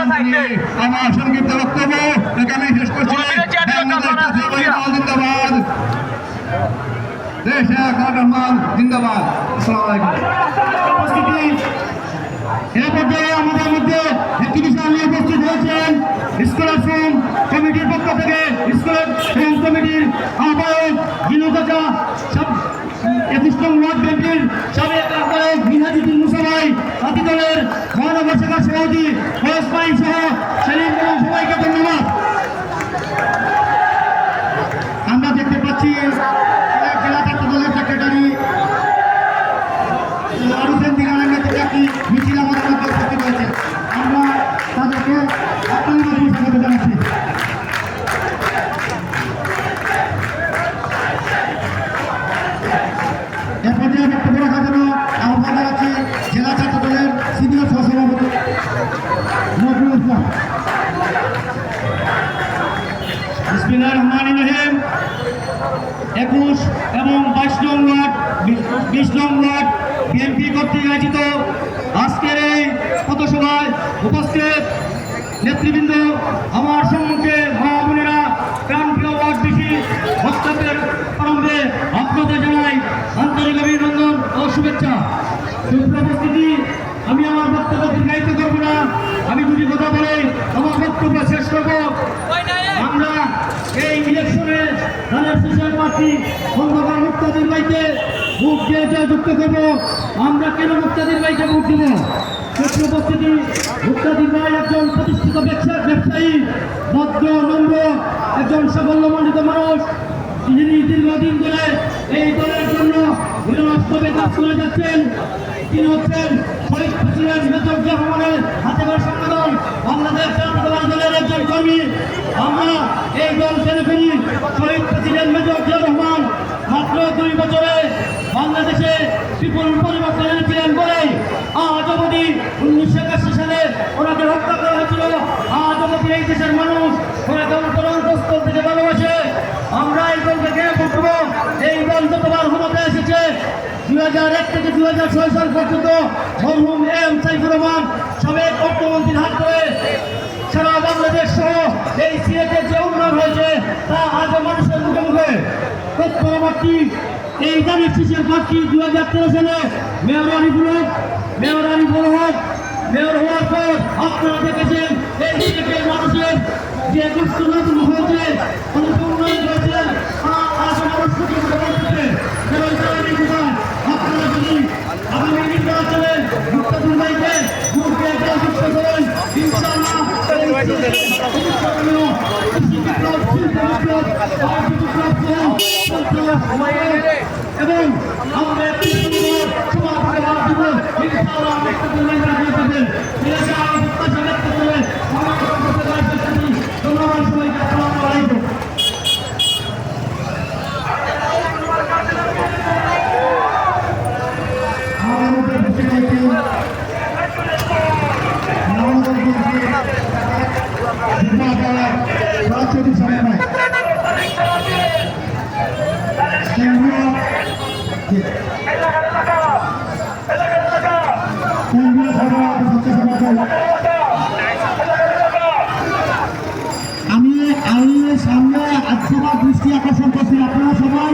আমার সংক্ষিপ্ত বক্তব্য এখানে শেষ করছি। জিন্দাবাদ, দেশ এক রহমান জিন্দাবাদ। আসসালামু আলাইকুম। এ পর্যায়ে আমাদের মধ্যে একটি বিষয় নিয়ে উপস্থিত হয়েছেন স্কুলের ফোন কমিটির পক্ষ থেকে স্কুলের ফোন কমিটির আহ্বায়ক জিনু চাচা, 21 নং ওয়ার্ড বিএনপির সাবেক আহ্বায়ক মিনহাজুদ্দিন মুসাভাই, আদি দলের মহানগর শাখার সভাপতি ফয়েজ ভাই সহ সেলিম এবং সবাইকে ধন্যবাদ। আমরা দেখতে পাচ্ছি জেলা ছাত্র দলের সেক্রেটারি একটি মিছিল আমাদের মধ্যে উপস্থিত হয়েছে। আমরা তাদেরকে আপনাদের স্বাগত জানাচ্ছি। এ পর্যায়ে বক্তব্য রাখার জন্য আহ্বান জানাচ্ছি জেলা ছাত্র দলের সিনিয়র সহসভাপতি নজরুল ইসলাম। বিসমিল্লাহির রহমানির রহিম। 21 এবং 22 নং ওয়ার্ড 20 নং ওয়ার্ড বিএনপি কর্তৃক আয়োজিত আজকের এই পথসভায় উপস্থিত নেতৃবৃন্দ, আমার সম্মুখে মা বোনেরা, প্রাণপ্রিয় ওয়ার্ডবাসী, বক্তব্যের প্রারম্ভে আপনাদের জানাই আন্তরিক অভিনন্দন ও শুভেচ্ছা। উপস্থিতি, আমি আমার বক্তব্য দীর্ঘায়িত করব না। আমি দুটি কথা বলে আমার বক্তব্য শেষ করব। আমরা এই ইলেকশনে ধানের শীষের প্রার্থী খন্দকার মুক্তাদির ভাইকে ভোট দিয়ে জয়যুক্ত করব। আমরা কেন মুক্তাদির ভাইকে ভোট দিব? উপস্থিতি, মুক্তাদির ভাই একজন প্রতিষ্ঠিত ব্যবসায়ী, ভদ্র, নম্র, একজন সাফল্যমণ্ডিত মানুষ, যিনি দীর্ঘদিন ধরে এই দলের জন্য নিরন্তরে কাজ করে যাচ্ছেন। তিনি হচ্ছেন শহীদ প্রেসিডেন্ট মেজর জিয়া রহমানের হাতের সংগঠন বাংলাদেশ জাতীয়তাবাদী দলের একজন কর্মী। আমরা এই দল ছেড়ে ফেলি। শহীদ প্রেসিডেন্ট মেজর জিয়া রহমান মাত্র 2 বছরে বাংলাদেশে বিপুল পরিবর্তন এনেছিলেন বলে আজ অবধি 1981 সালে ওনাকে হত্যা করা হয়েছিল। আজ অবধি এই দেশের মানুষ ওনাকে অন্তরস্থল থেকে ভালোবাসে। আমরা এই দলকে কে করবো? এই দল যতবার ক্ষমতা এসেছে 2001 থেকে 2006 সাল পর্যন্ত মরহুম এম সাইফুর রহমান সাবেক অর্থমন্ত্রীর হাত ধরে সারা বাংলাদেশ সহ এই সিলেটের যে উন্নয়ন হয়েছে তা আজও মানুষের মুখে মুখে। পরবর্তী এই ধানের শীষের প্রার্থী 2013 সালে মেয়র আরিফুল হক মেয়র হওয়ার পর আপনারা দেখেছেন এই সিলেটের মানুষের যে কষ্ট হয়েছে, উন্নয়ন হয়েছে, আজ মানুষ মুখে মুখে বলতেছে। আপনারা যদি আগামী নির্বাচনে মুক্তাদির ভাইকে ভোট দিয়ে জয়যুক্ত করেন, ইনশাআল্লাহ এবং আমরা ধন্যবাদ সবাইকে। আসসালামু আলাইকুম। আমি সামনে আজকের দৃষ্টি আকর্ষণ করছি। আপনারা সবাই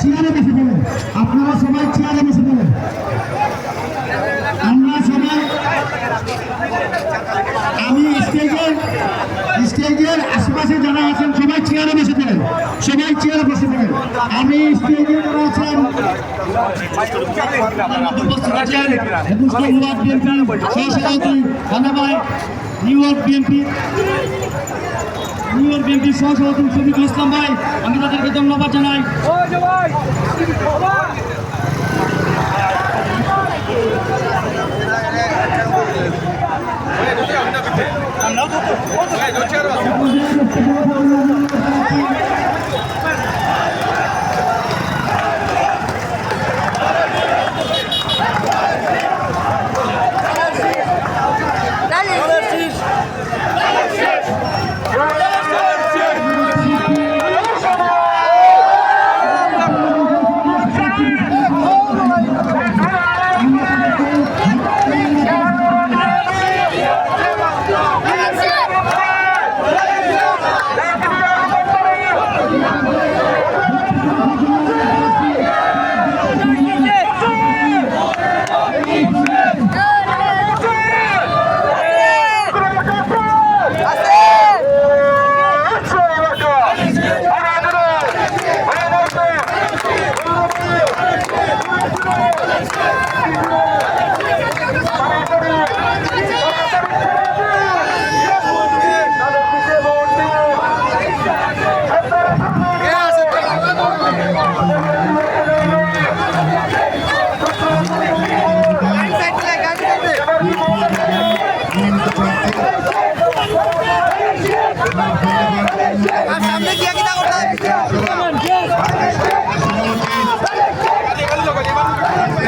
চেয়ারে বসে পড়েন। আপনারা সবাই চেয়ারে বসে পড়েন। আমরা সবাই, আমি স্টেজের আশেপাশে যারা আছেন সবাই চেয়ারে বসে পড়েন। সবাই চেয়ারে বসে পড়েন। আমি স্টেজে যারা আছেন উপস্থিত আছেন 21 নং ওয়ার্ড বিএনপি সহসভাপতি ধন্যবাদ, নিউ ইয়র্ক বিএনপি সহসভাপতি শফিকুল ইসলাম ভাই, আমি তাদেরকে ধন্যবাদ জানাই। আমরা